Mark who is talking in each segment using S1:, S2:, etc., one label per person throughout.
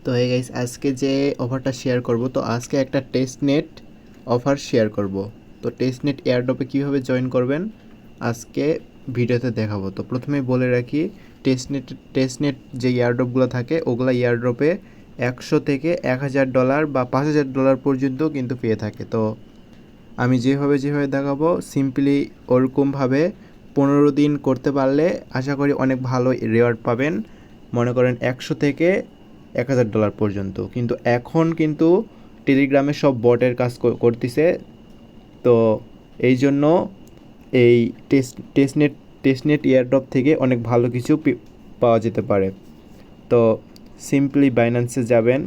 S1: তো এই গাইস আজকে যে অফারটা শেয়ার করব, তো আজকে একটা টেস্ট নেট অফার শেয়ার করব। তো টেস্ট নেট এয়ারড্রপে কীভাবে জয়েন করবেন আজকে ভিডিওতে দেখাবো। তো প্রথমেই বলে রাখি, টেস্ট নেট যে এয়ারড্রপগুলো থাকে ওগুলো এয়ারড্রপে 100 থেকে $1000 বা $5000 পর্যন্ত কিন্তু পেয়ে থাকে। তো আমি যেভাবে দেখাবো সিম্পলি ওরকমভাবে 15 দিন করতে পারলে আশা করি অনেক ভালো রেওয়ার্ড পাবেন। মনে করেন 100 থেকে $1000 পর্যন্ত। কিন্তু এখন কিন্তু টেলিগ্রামে সব বটের কাজ করতেছে। তো এই জন্য এই টেস্টনেট এয়ারড্রপ থেকে অনেক ভালো কিছু পাওয়া যেতে পারে। তো সিম্পলি বাইন্যান্সে যাবেন।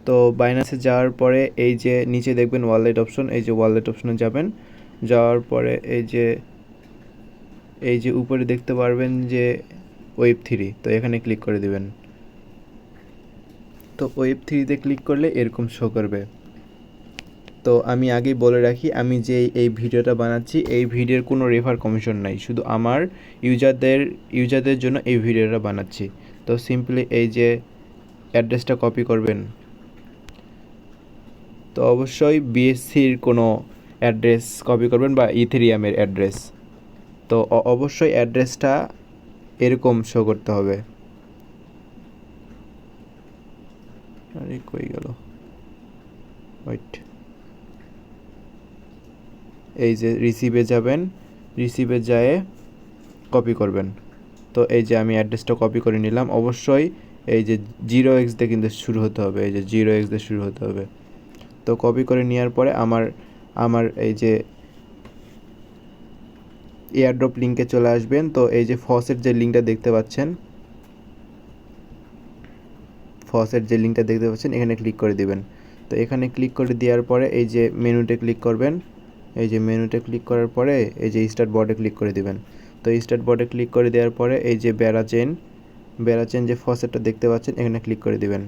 S1: তো বাইন্যান্সে যাওয়ার পরে এই যে নিচে দেখবেন ওয়ালেট অপশন, এই যে ওয়ালেট অপশনে যাবেন। যাওয়ার পরে এই যে উপরে দেখতে পারবেন যে Web3, তো এখানে ক্লিক করে দিবেন। তো Web3-তে ক্লিক করলে এরকম শো করবে। তো আমি আগেই বলে রাখি, আমি যে এই ভিডিওটা বানাচ্ছি এই ভিডিওর কোনো রেফার কমিশন নাই, শুধু আমার ইউজারদের জন্য এই ভিডিওটা বানাচ্ছি। তো সিম্পলি এই যে অ্যাড্রেসটা কপি করবেন। তো অবশ্যই বিএসসির কোনো অ্যাড্রেস কপি করবেন বা ইথেরিয়ামের অ্যাড্রেস। তো অবশ্যই অ্যাড্রেসটা এরকম শো করতে হবে। আরে কই গেল, ওয়েট। এই যে রিসিভে যাবেন, রিসিভে যেয়ে কপি করবেন। তো এই যে আমি অ্যাড্রেসটা কপি করে নিলাম। অবশ্যই এই যে 0x দিয়ে কিন্তু শুরু হতে হবে, এই যে 0x দিয়ে শুরু হতে হবে। তো কপি করে নেওয়ার পরে আমার এই যে এয়ারড্রপ লিঙ্কে চলে আসবেন। তো এই যে ফসেট যে লিঙ্কটা দেখতে পাচ্ছেন, এখানে ক্লিক করে দিবেন। তো এখানে ক্লিক করে দেওয়ার পরে এই যে মেনুতে ক্লিক করবেন। এই যে মেনুতে ক্লিক করার পরে এই যে স্টার্ট বোর্ডে ক্লিক করে দিবেন। তো স্টার্ট বোর্ডে ক্লিক করে দেওয়ার পরে এই যে বেড়া চেন যে ফসেটটা দেখতে পাচ্ছেন এখানে ক্লিক করে দিবেন।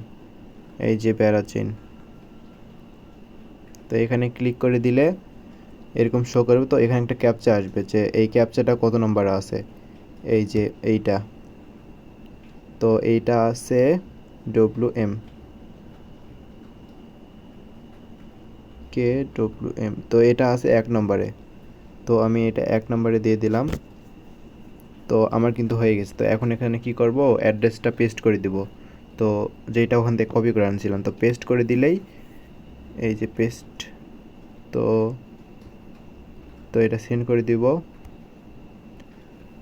S1: এই যে বেড়া চেন, তো এখানে ক্লিক করে দিলে এরকম শো করবে। তো এখানে একটা ক্যাপচা আসবে, যে এই ক্যাপচাটা কত নম্বরে আছে, এই যে এইটা। তো এইটা আছে WM KWM, তো এটা আছে 1 নম্বরে। তো আমি এটা 1 নম্বরে দিয়ে দিলাম। তো আমার কিন্তু হয়ে গেছে। তো এখন এখানে কি করব, অ্যাড্রেসটা পেস্ট করে দিব। তো যেটা ওখান থেকে কপি করে আনছিলাম, তো পেস্ট করে দিলেই এই যে পেস্ট। তো তো এটা সেন্ড করে দিব।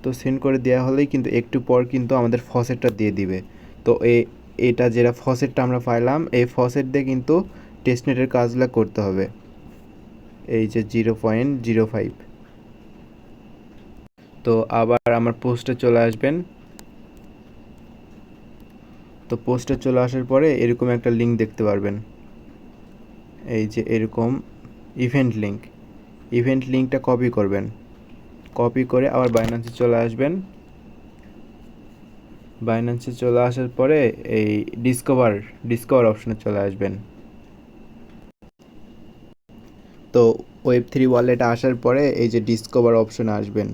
S1: তো সেন্ড করে দেওয়া হলেই কিন্তু একটু পর কিন্তু আমাদের ফসেটটা দিয়ে দিবে। তো এটা যেটা ফসেটটা আমরা পাইলাম, এই ফসেট দিয়ে কিন্তু টেস্টনেটের কাজগুলো করতে হবে। এই যে 0.05। তো আবার আমার পোস্টে চলে আসবেন। তো পোস্টে চলে আসার পরে এরকম একটা লিঙ্ক দেখতে পারবেন, এই যে এরকম ইভেন্ট লিঙ্কটা কপি করবেন। কপি করে আবার বাইন্যান্সে চলে আসবেন। বাইন্যান্সে চলে আসার পরে এই ডিসকভার অপশনে চলে আসবেন। তো Web3 ওয়ালেটে আসার পরে এই যে ডিসকভার অপশনে আসবেন,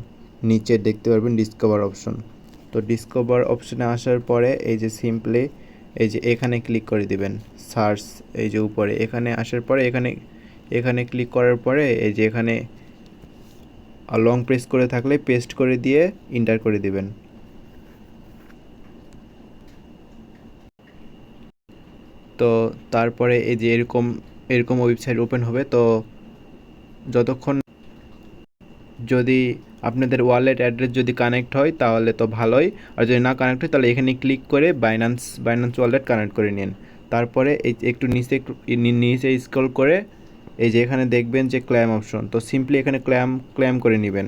S1: নিচে দেখতে পারবেন ডিসকভার অপশন। তো ডিসকভার অপশনে আসার পরে এই যে সিম্পলি এই যে এখানে ক্লিক করে দিবেন, সার্চ। এই যে উপরে এখানে আসার পরে এখানে ক্লিক করার পরে এই যে এখানে লং প্রেস করে থাকলে পেস্ট করে দিয়ে ইন্টার করে দিবেন। তো তারপরে এই যে এরকম ওয়েবসাইট ওপেন হবে। তো যতক্ষণ যদি আপনাদের ওয়ালেট অ্যাড্রেস যদি কানেক্ট হয় তাহলে তো ভালোই, আর যদি না কানেক্ট হয় তাহলে এখানে ক্লিক করে বাইন্যান্স ওয়ালেট কানেক্ট করে নিন। তারপরে এই একটু নিচে স্ক্রল করে এই যে এখানে দেখবেন যে ক্লেম অপশন, তো সিম্পলি এখানে ক্লেম করে নেবেন।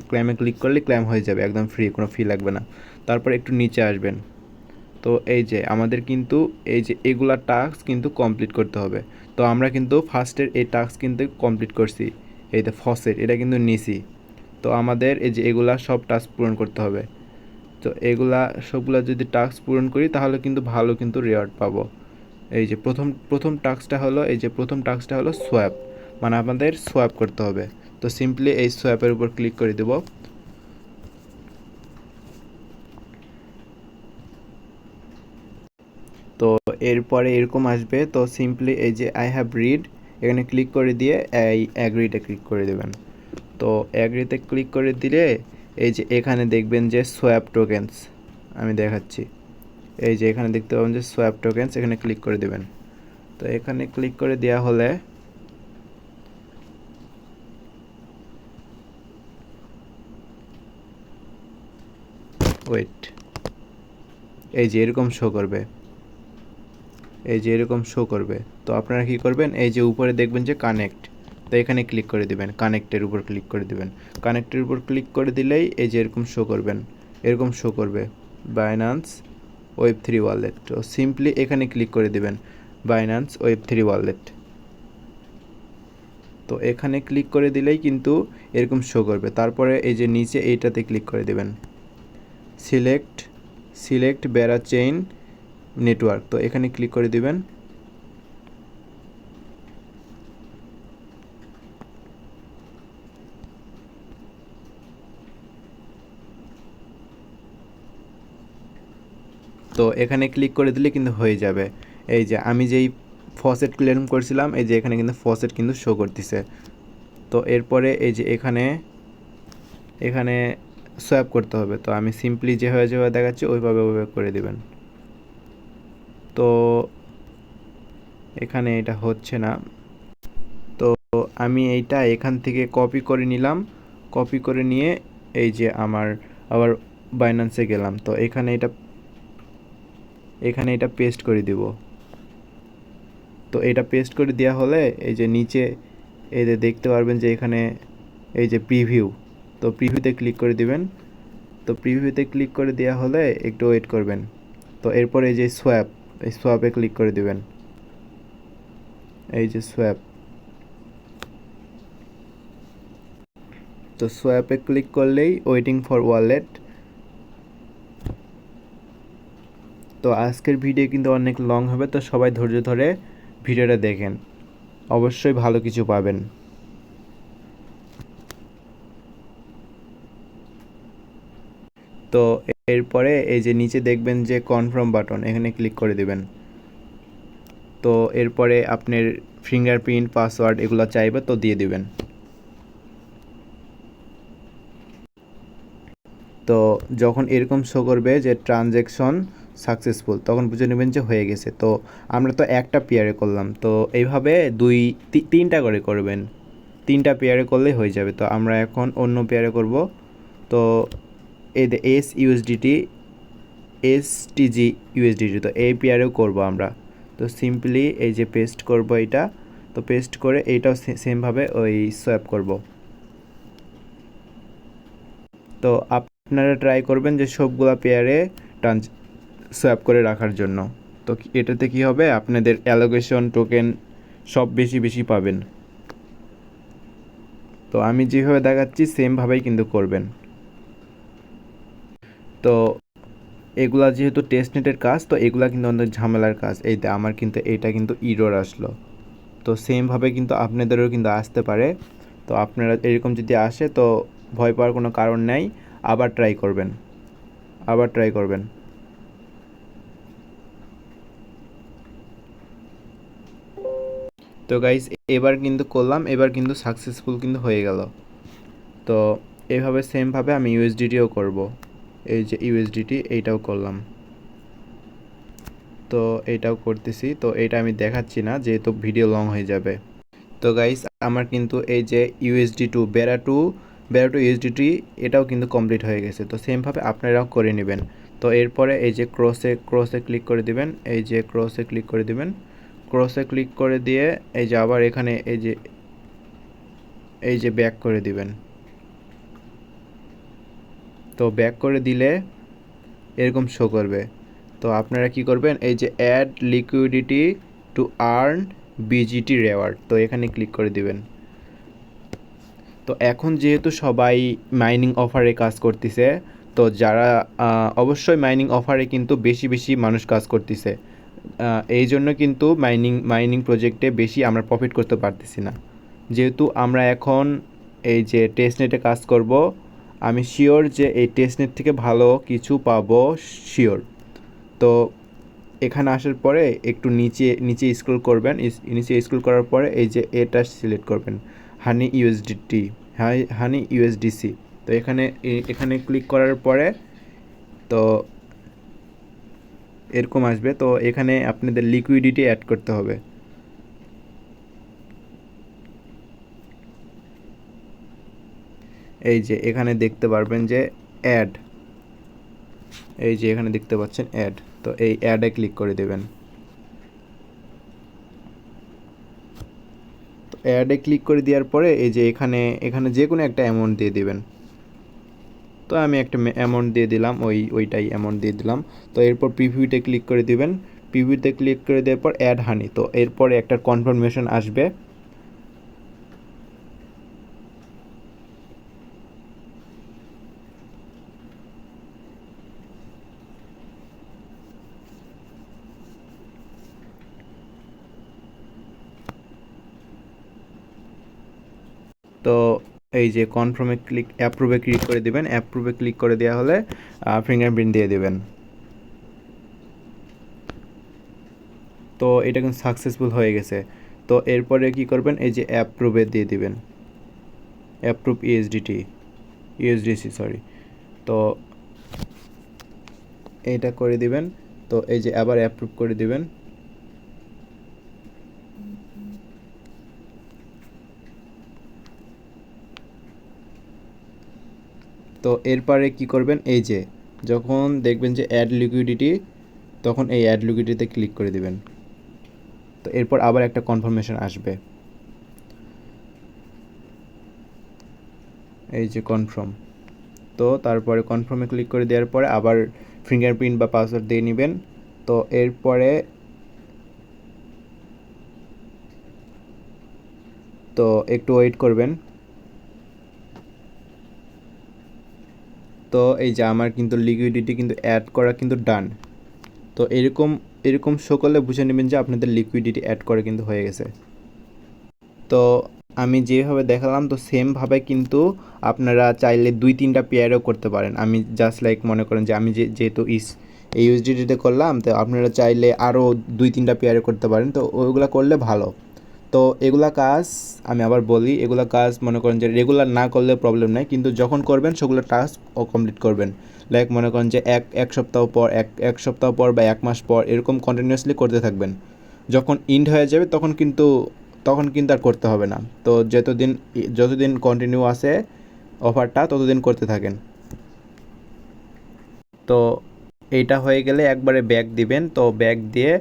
S1: ক্লেমে ক্লিক করলে ক্লেম হয়ে যাবে, একদম ফ্রি, কোনো ফি লাগবে না। তারপর একটু নিচে আসবেন। তো এই যে আমাদের কিন্তু এই যে এগুলা টাস্ক কিন্তু কমপ্লিট করতে হবে। তো আমরা কিন্তু ফার্স্টের এই টাস্ক কিন্তু কমপ্লিট করছি, এই যে ফসেট এটা কিন্তু নিছি। তো আমাদের এই যে এগুলা সব টাস্ক পূরণ করতে হবে। তো এগুলা সবগুলা যদি টাস্ক পূরণ করি তাহলে কিন্তু ভালো কিন্তু রেওয়ার্ড পাবো। এই যে প্রথম টাস্কটা হলো সোয়াপ, মানে আমাদের সোয়াপ করতে হবে। তো সিম্পলি এই সোয়াপের উপর ক্লিক করে দেব। তো এরপরে এরকম আসবে, তো সিম্পলি এই যে আই হ্যাভ রিড এখানে ক্লিক করে দিয়ে এই অ্যাগ্রিতে ক্লিক করে দেবেন। তো অ্যাগ্রিতে ক্লিক করে দিলে এই যে এখানে দেখবেন যে সোয়াপ টোকেন্স, আমি দেখাচ্ছি, এই যে এখানে দেখতে পাবেন যে সোয়াপ টোকেন্স, এখানে ক্লিক করে দেবেন। তো এখানে ক্লিক করে দেওয়া হলে ওয়েট, এই যে এরকম শো করবে, এই যে এরকম শো করবে। তো আপনারা কি করবেন, এই যে উপরে দেখবেন যে কানেক্ট, তো এখানে ক্লিক করে দিবেন, কানেক্টের উপর ক্লিক করে দিবেন। কানেক্টের উপর ক্লিক করে দিলেই এই যে এরকম শো করবেন, এরকম শো করবে বাইন্যান্স ওয়েব3 ওয়ালেট। তো সিম্পলি এখানে ক্লিক করে দিবেন বাইন্যান্স ওয়েব3 ওয়ালেট। তো এখানে ক্লিক করে দিলেই কিন্তু এরকম শো করবে। তারপরে এই যে নিচে এইটাতে ক্লিক করে দিবেন, সিলেক্ট বেরা চেইন নেটওয়ার্ক, তো এখানে ক্লিক করে দিবেন। তো এখানে ক্লিক করে দিলে কিন্তু হয়ে যাবে। এই যে আমি যেই ফসেট ক্লেম করছিলাম, এই যে এখানে কিন্তু ফসেট কিন্তু শো করতেছে। তো এরপরে এই যে এখানে সোয়াপ করতে হবে। তো আমি সিম্পলি যেভাবে দেখাচ্ছি ওইভাবে করে দিবেন। তো এখানে এটা হচ্ছে না, তো আমি এইটা এখান থেকে কপি করে নিলাম, কপি করে নিয়ে এই যে আমার আবার বাইন্যান্সে গেলাম। তো এখানে এটা পেস্ট করে দিব। তো এটা পেস্ট করে দেওয়া হলে এই যে নিচে এই যে দেখতে পারবেন যে এখানে এই যে প্রিভিউ, তো প্রিভিউতে ক্লিক করে দিবেন। তো প্রিভিউতে ক্লিক করে দেওয়া হলে একটু ওয়েট করবেন। তো এরপর এই যে এই সোয়াপে ক্লিক করে দিবেন, এই যে সোয়াপ। তো সোয়াপে ক্লিক করলেই ওয়েটিং ফর ওয়ালেট। তো আজকের ভিডিও কিন্তু অনেক লং হবে, তো সবাই ধৈর্য ধরে ভিডিওটা দেখেন, অবশ্যই ভালো কিছু পাবেন। তো এরপরে এই যে নিচে দেখবেন যে কনফার্ম বাটন, এখানে ক্লিক করে দিবেন। তো এরপরে আপনার ফিঙ্গারপ্রিন্ট, পাসওয়ার্ড এগুলো চাইবে, তো দিয়ে দিবেন। তো যখন এরকম শো করবে যে ট্রানজ্যাকশন সাকসেসফুল, তখন বুঝে নেবেন যে হয়ে গেছে। তো আমরা তো একটা পেয়ারে করলাম, তো এইভাবে তিনটা করে করবেন, তিনটা পেয়ারে করলেই হয়ে যাবে। তো আমরা এখন অন্য পেয়ারে করব। তো এই SUSDT STG USDT, তো এই পেয়ারেও করব আমরা। তো সিম্পলি এই যে পেস্ট করব এটা, তো পেস্ট করে এইটাও সেমভাবে ওই সোয়াপ করব। তো আপনারা ট্রাই করবেন যে সবগুলা পেয়ারে সোয়াপ করে রাখার জন্য। তো এটাতে কি হবে, আপনাদের অ্যালোকেশন টোকেন সব বেশি পাবেন। তো আমি যেভাবে দেখাচ্ছি সেমভাবেই কিন্তু করবেন। তো এগুলা যেহেতু টেস্টনেটের কাজ, তো এগুলা কিন্তু অনেক ঝামেলার কাজ। এই আমার কিন্তু এইটা কিন্তু ইরর আসলো। তো সেমভাবে কিন্তু আপনাদেরও কিন্তু আসতে পারে। তো আপনারা এরকম যদি আসে তো ভয় পাওয়ার কোনো কারণ নেই, আবার ট্রাই করবেন। তো গাইস এবার কিন্তু করলাম, এবার কিন্তু সাকসেসফুল কিন্তু হয়ে গেল। তো এইভাবে সেমভাবে আমি ইউএসডিটিও করব। এই যে ইউএসডিটি এইটাও করলাম, তো এইটাও করতেছি। তো এইটা আমি দেখাচ্ছি না যেহেতু ভিডিও লং হয়ে যাবে। তো গাইস আমার কিন্তু এই যে বেরা টু ইউএসডিটি এটাও কিন্তু কমপ্লিট হয়ে গেছে। তো সেমভাবে আপনারাও করে নেবেন। তো এরপরে এই যে ক্রসে ক্লিক করে দিবেন, এই যে ক্রসে ক্লিক করে দিবেন। ক্রসে ক্লিক করে দিয়ে এই যে আবার এখানে এই যে ব্যাক করে দিবেন। তো ব্যাক করে দিলে এরকম শো করবে। তো আপনারা কি করবেন, এই যে add liquidity to earn BGT reward, তো এখানে ক্লিক করে দিবেন। তো এখন যেহেতু সবাই মাইনিং অফারে কাজ করতেছে, তো যারা অবশ্যই মাইনিং অফারে কিন্তু বেশি মানুষ কাজ করতেছে, এই জন্য কিন্তু মাইনিং প্রজেক্টে বেশি আমরা প্রফিট করতে পারতেছি না। যেহেতু আমরা এখন এই যে টেস্টনেটে কাজ করব, আমি শিওর যে এই টেস্টনেট থেকে ভালো কিছু পাবো, শিওর। তো এখানে আসার পরে একটু নিচে নিচে স্ক্রল করবেন, নিচে স্ক্রল করার পরে এই যে এটা সিলেক্ট করবেন, হানি ইউএসডিটি, হানি ইউএসডিসি। তো এখানে এখানে ক্লিক করার পরে তো এরকম আসবে। তো এখানে আপনাদের লিকুইডিটি অ্যাড করতে হবে। এই যে এখানে দেখতে পারবেন যে অ্যাড, এই যে এখানে দেখতে পাচ্ছেন অ্যাড, তো এই অ্যাডে ক্লিক করে দেবেন। তো অ্যাডে ক্লিক করে দেওয়ার পরে এই যে এখানে এখানে যে কোনো একটা অ্যামাউন্ট দিয়ে দেবেন। তো আমি একটা অ্যামাউন্ট দিয়ে দিলাম, ওইটাই অ্যামাউন্ট দিয়ে দিলাম। তো এরপর প্রিভিউতে ক্লিক করে দিবেন। প্রিভিউতে ক্লিক করে দেওয়ার পর অ্যাড হানি, তো এরপরে একটা কনফার্মেশন আসবে। তো এই যে কনফার্মে ক্লিক, অ্যাপ্রুভে ক্লিক করে দিবেন। অ্যাপ্রুভে ক্লিক করে দেওয়া হলে ফিঙ্গারপ্রিন্ট দিয়ে দেবেন। তো এটা কিন্তু সাকসেসফুল হয়ে গেছে। তো এরপরে কি করবেন, এই যে অ্যাপ্রুভে দিয়ে দিবেন, অ্যাপ্রুভ ইউএসডিসি সরি। তো এইটা করে দিবেন। তো এই যে আবার অ্যাপ্রুভ করে দিবেন। তো এরপরে কি করবেন, এই যে যখন দেখবেন যে অ্যাড লিকুইডিটি, তখন এই অ্যাড লিকুইডিটিতে ক্লিক করে দিবেন। তো এরপর আবার একটা কনফার্মেশন আসবে, এই যে কনফার্ম। তো তারপরে কনফার্মে ক্লিক করে দেওয়ার পরে আবার ফিঙ্গারপ্রিন্ট বা পাসওয়ার্ড দিয়ে নেবেন। তো এরপরে তো একটু ওয়েট করবেন। তো এই যে আমার কিন্তু লিকুইডিটি কিন্তু অ্যাড করা কিন্তু ডান। তো এরকম এরকম শো করলে বুঝে নেবেন যে আপনাদের লিকুইডিটি অ্যাড করে কিন্তু হয়ে গেছে। তো আমি যেভাবে দেখালাম তো সেমভাবে কিন্তু আপনারা চাইলে 2-3টা পেয়ারও করতে পারেন। আমি জাস্ট লাইক মনে করেন যে আমি যেহেতু এই ইউএসডিটিতে করলাম, তো আপনারা চাইলে আরও 2-3টা পেয়ারে করতে পারেন। তো ওইগুলো করলে ভালো। তো এগুলা কাজ আমি আবার বলি, এগুলা কাজ মনে করেন যে রেগুলার না করলে প্রবলেম নাই, কিন্তু যখন করবেন সেগুলো টাস্ক কমপ্লিট করবেন। লাইক মনে করেন যে এক সপ্তাহ পর, এক সপ্তাহ পর বা 1 মাস পর এরকম কন্টিনিউয়াসলি করতে থাকবেন। যখন ইন্ড হয়ে যাবে তখন কিন্তু আর করতে হবে না। তো যতদিন কন্টিনিউ আছে অফারটা ততদিন করতে থাকেন। তো এইটা হয়ে গেলে একবারে ব্যাক দিবেন। তো ব্যাক দিয়ে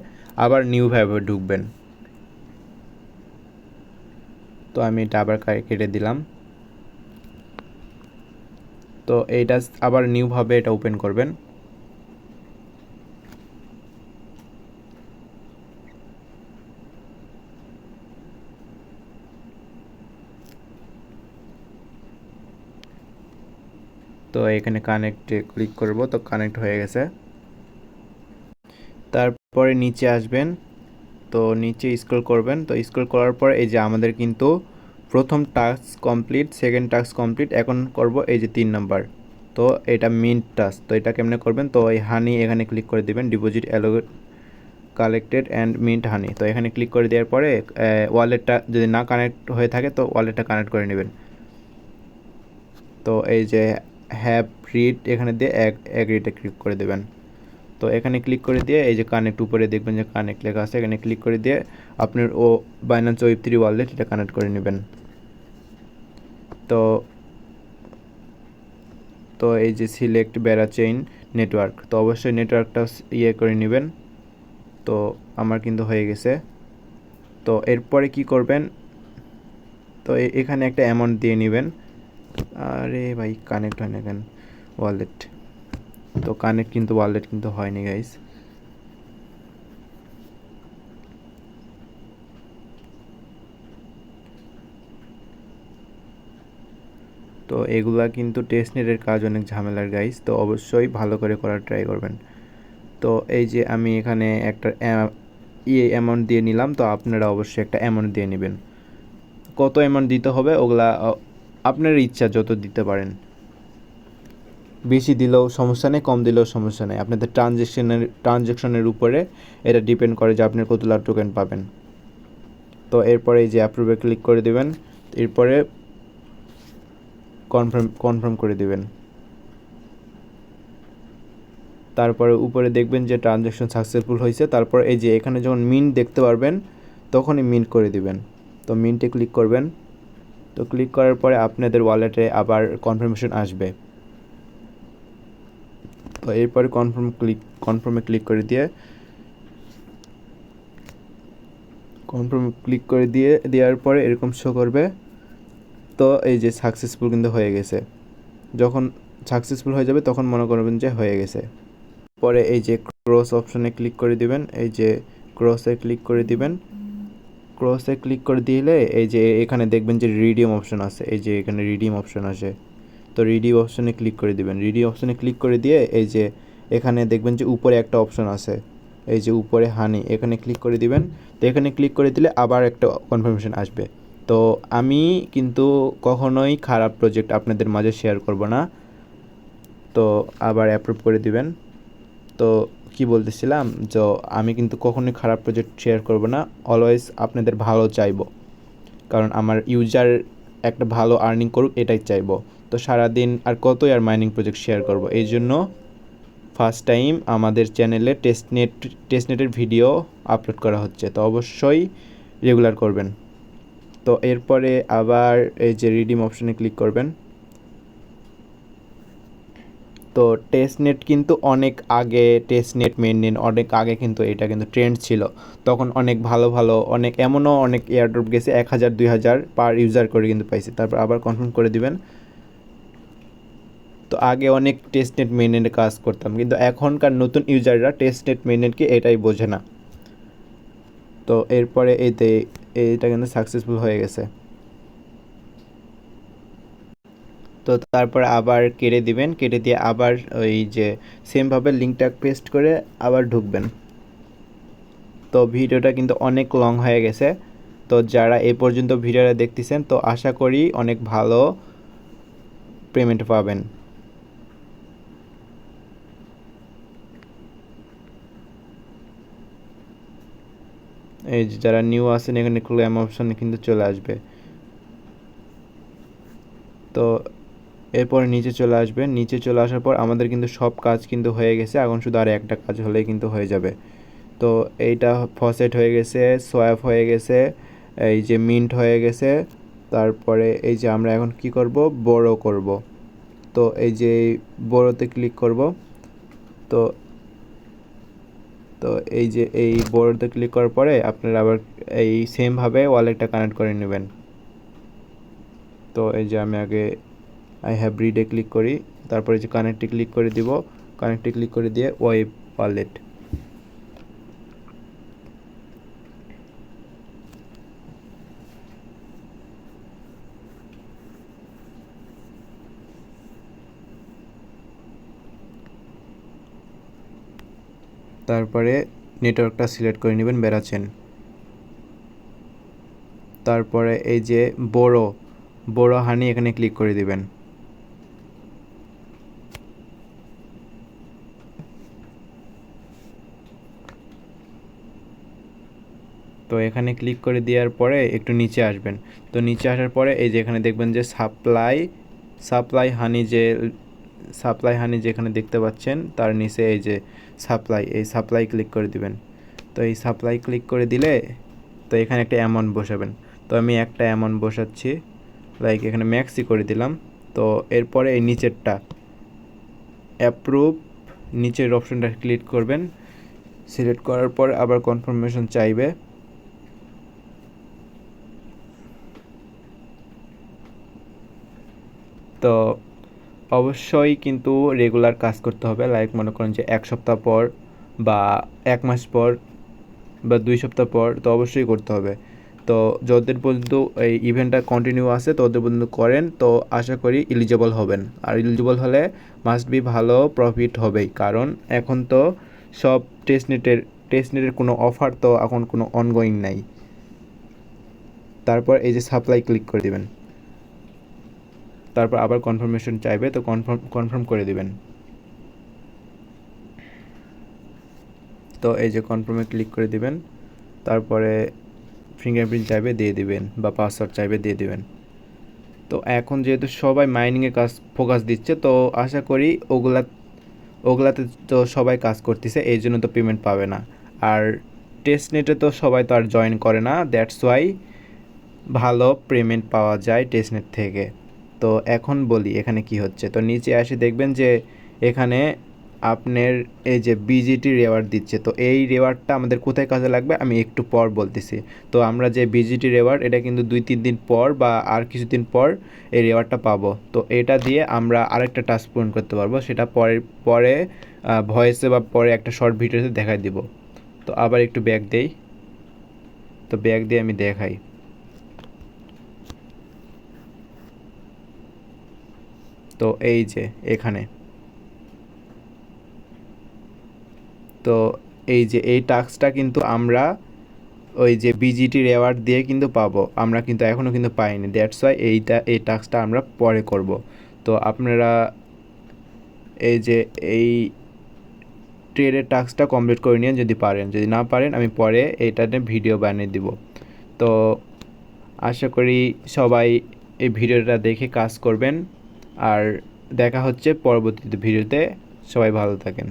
S1: আবার নিউভাবে ঢুকবেন। তো আমি এটা আবার কেটে দিলাম। তো এইটা আবার নিউভাবে এটা ওপেন করবেন। তো এখানে কানেক্টে ক্লিক করব, তো কানেক্ট হয়ে গেছে। তারপরে নিচে আসবেন। তো নিচে স্ক্রল করবেন। তো স্ক্রল করার পর এই যে আমাদের কিন্তু প্রথম task complete, second task complete, এখন করব এই যে 3 নাম্বার। তো এটা মিন্ট টাস্ক। তো এটা কেমনে করবেন, তো এই হানি এখানে ক্লিক করে দিবেন, deposit allocate collected and mint honey. তো এখানে ক্লিক করে দেওয়ার পরে ওয়ালেটটা যদি না কানেক্ট হয়ে থাকে তো ওয়ালেটটা কানেক্ট করে নেবেন। তো এই যে হ্যাভ রিড এখানে দিয়ে অ্যাগ্রিতে ক্লিক করে দেবেন। তো এখানে ক্লিক করে দিয়ে এই যে কানেক্ট, উপরে দেখবেন যে কানেক্ট লেখা আছে, এখানে ক্লিক করে দিয়ে আপনার বাইন্যান্স ওয়েব3 ওয়ালেট এটা কানেক্ট করে নেবেন। তো তো এই যে সিলেক্ট বেরা চেইন নেটওয়ার্ক, তো অবশ্যই নেটওয়ার্কটা করে নেবেন। তো আমার কিন্তু হয়ে গেছে। তো এরপরে কি করবেন, তো এখানে একটা অ্যামাউন্ট দিয়ে নেবেন। আরে ভাই কানেক্ট হয় না কেন ওয়ালেট, তো কানেক্ট কিন্তু ওয়ালেট কিন্তু হয়নি গাইস। তো এগুলা কিন্তু টেস্টনেটের কাজ অনেক ঝামেলার গাইস, তো অবশ্যই ভালো করে করার ট্রাই করবেন। তো এই যে আমি এখানে একটা অ্যামাউন্ট দিয়ে নিলাম। তো আপনারা অবশ্যই একটা অ্যামাউন্ট দিয়ে নেবেন। কত অ্যামাউন্ট দিতে হবে ওগুলা আপনার ইচ্ছা, যত দিতে পারেন। বেশি দিলেও সমস্যা নেই, কম দিলেও সমস্যা নেই, আপনাদের ট্রানজ্যাকশনের উপরে এটা ডিপেন্ড করে যে আপনি কতগুলো টোকেন পাবেন। তো এরপরে এই যে অ্যাপ্রুভে ক্লিক করে দেবেন, এরপরে কনফার্ম করে দিবেন। তারপরে উপরে দেখবেন যে ট্রানজ্যাকশন সাকসেসফুল হয়েছে, তারপর এই যে এখানে যখন মিন্ট দেখতে পারবেন তখনই মিন্ট করে দিবেন। তো মিন্টে ক্লিক করবেন। তো ক্লিক করার পরে আপনাদের ওয়ালেটে আবার কনফার্মেশন আসবে। তো এরপরে কনফার্মে ক্লিক করে দেওয়ার পরে এরকম শো করবে। তো এই যে সাকসেসফুল কিন্তু হয়ে গেছে। যখন সাকসেসফুল হয়ে যাবে তখন মনে করবেন যে হয়ে গেছে। পরে এই যে ক্রস অপশনে ক্লিক করে দিবেন, এই যে ক্রসে ক্লিক করে দিবেন। ক্রসে ক্লিক করে দিলে এই যে এখানে দেখবেন যে রিডিম অপশন আছে, এই যে এখানে রিডিম অপশন আছে। তো রিডিম অপশনে ক্লিক করে দিবেন। রিডিম অপশনে ক্লিক করে দিয়ে এই যে এখানে দেখবেন যে উপরে একটা অপশন আছে, এই যে উপরে হানি, এখানে ক্লিক করে দিবেন। তো এখানে ক্লিক করে দিলে আবার একটা কনফার্মেশন আসবে। তো আমি কিন্তু কখনোই খারাপ প্রজেক্ট আপনাদের মাঝে শেয়ার করব না। তো আবার অ্যাপ্রুভ করে দিবেন। তো কি বলতেছিলাম, যে আমি কিন্তু কখনোই খারাপ প্রজেক্ট শেয়ার করব না, অলওয়েজ আপনাদের ভালো চাইবো, কারণ আমার ইউজার একটা ভালো আর্নিং করুক এটাই চাইবো। তো সারাদিন আর কতই আর মাইনিং প্রজেক্ট শেয়ার করব, এই জন্য ফার্স্ট টাইম আমাদের চ্যানেলে টেস্টনেটের ভিডিও আপলোড করা হচ্ছে, তো অবশ্যই রেগুলার করবেন। তো এরপরে আবার এই যে রিডিম অপশনে ক্লিক করবেন। তো টেস্টনেট কিন্তু অনেক আগে, টেস্টনেট মেইননেট অনেক আগে কিন্তু এটা কিন্তু ট্রেন্ড ছিল। তখন অনেক ভালো অনেক এমনও অনেক এয়ারড্রপ গেছে 1000 2000 পার ইউজার করে কিন্তু পাইছে। তারপর আবার কনফার্ম করে দিবেন। তো আগে অনেক টেস্টনেট মেইননেটে কাজ করতাম, কিন্তু এখনকার নতুন ইউজাররা টেস্টনেট মেইননেট এটাই বোঝে না। তো এরপরে এইটা কিন্তু সাকসেসফুল হয়ে গেছে। তো তারপর আবার কেটে দিবেন, কেটে দিয়ে আবার ওই যে সেমভাবে লিঙ্কটা পেস্ট করে আবার ঢুকবেন। তো ভিডিওটা কিন্তু অনেক লং হয়ে গেছে। তো যারা এই পর্যন্ত ভিডিওটা দেখতেছেন, তো আশা করি অনেক ভালো পেমেন্ট পাবেন। এই যে যারা নিউ আছেন, এখানে ক্লেম অপশন কিন্তু চলে আসবে। তো এরপর নিচে চলে আসবে। নিচে চলে আসার পর আমাদের কিন্তু সব কাজ কিন্তু হয়ে গেছে, এখন শুধু আর একটা কাজ হলেই কিন্তু হয়ে যাবে। তো এইটা ফসেট হয়ে গেছে, সোয়াপ হয়ে গেছে, এই যে মিন্ট হয়ে গেছে। তারপরে এই যে আমরা এখন কি করব, বড় করব। তো এই যে বড়তে ক্লিক করব। তো তো এই যে এই বড়তে ক্লিক করার পরে আপনারা আবার এই সেমভাবে ওয়ালেটটা কানেক্ট করে নেবেন। তো এই যে আমি আগে আই হ্যাভ রিডে ক্লিক করি, তারপরে যে কানেক্টে ক্লিক করে দিব, কানেক্টে ক্লিক করে দিয়ে ওয়েব ওয়ালেট। তারপরে নেটওয়ার্কটা সিলেক্ট করে নেবেন, বেড়াচ্ছেন। তারপরে এই যে বড় হানি, এখানে ক্লিক করে দিবেন। তো এখানে ক্লিক করে দেওয়ার পরে একটু নিচে আসবেন। তো নিচে আসার পরে এই যে এখানে দেখবেন যে সাপ্লাই হানি যেখানে দেখতে পাচ্ছেন তার নিচে এই যে সাপ্লাই ক্লিক করে দিবেন। তো এই সাপ্লাই ক্লিক করে দিলে তো এখানে একটা অ্যামাউন্ট বসাবেন। তো আমি একটা অ্যামাউন্ট বসাচ্ছি, লাইক এখানে ম্যাক্সই করে দিলাম। তো এরপরে এই নিচেরটা অ্যাপ্রুভ, নিচের অপশনটা ক্লিক করবেন। সিলেক্ট করার পর আবার কনফার্মেশন চাইবে। তো অবশ্যই কিন্তু রেগুলার কাজ করতে হবে, লাইক মনে করেন যে 1 সপ্তাহ পর বা 1 মাস পর বা 2 সপ্তাহ পর, তো অবশ্যই করতে হবে। তো যতদিন পর্যন্ত এই ইভেন্টটা কন্টিনিউ আছে ততদিন পর্যন্ত করেন, তো আশা করি এলিজিবল হবেন। আর এলিজিবল হলে মাস্ট বি ভালো প্রফিট হবেই, কারণ এখন তো সব টেস্টনেটের কোনো অফার তো এখন কোনো অনগোয়িং নাই। তারপর এই যে সাপ্লাই ক্লিক করে দিবেন। তারপর আবার কনফার্মেশন চাইবে, তো কনফার্ম করে দিবেন। তো এই যে কনফার্মে ক্লিক করে দিবেন, তারপরে ফিঙ্গারপ্রিন্ট চাইবে দিয়ে দিবেন বা পাসওয়ার্ড চাইবে দিয়ে দিবেন। তো এখন যেহেতু সবাই মাইনিংয়ে কাজ ফোকাস দিচ্ছে, তো আশা করি ওগুলাতে তো সবাই কাজ করতেছে, এই জন্য তো পেমেন্ট পাবে না। আর টেস্টনেটে তো সবাই তো আর জয়েন করে না, দ্যাটস ওয়াই ভালো পেমেন্ট পাওয়া যায় টেস্টনেট থেকে। তো এখন বলি এখানে কি হচ্ছে। তো নিচে আসে দেখবেন যে এখানে আপনার এই যে বিজিটি রেওয়ার্ড দিচ্ছে। তো এই রেওয়ার্ডটা আমাদের কোথায় কাজে লাগবে আমি একটু পর বলতেছি। তো আমরা যে বিজিটি রেওয়ার্ড, এটা কিন্তু 2-3 দিন পর বা আর কিছুদিন পর এই রেওয়ার্ডটা পাবো। তো এটা দিয়ে আমরা আরেকটা টাস্ক পূরণ করতে পারবো, সেটা পরে ভয়েসে বা পরে একটা শর্ট ভিডিওতে দেখাই দিব। তো আবার একটু ব্যাক দেই, তো ব্যাক দিয়ে আমি দেখাই। তো এই যে এখানে, তো এই যে এই টাস্কটা কিন্তু আমরা ওই যে বিজিটি রেওয়ার্ড দিয়ে কিন্তু পাবো, আমরা কিন্তু এখনও কিন্তু পাইনি, দ্যাটস ওয়াই এই টাস্কটা আমরা পরে করব। তো আপনারা এই যে এই ট্রেডের টাস্কটা কমপ্লিট করে নিন যদি পারেন, যদি না পারেন আমি পরে এইটাতে ভিডিও বানিয়ে দিব। তো আশা করি সবাই এই ভিডিওটা দেখে কাজ করবেন, আর দেখা হচ্ছে পরবর্তী ভিডিওতে। সবাই ভালো থাকেন।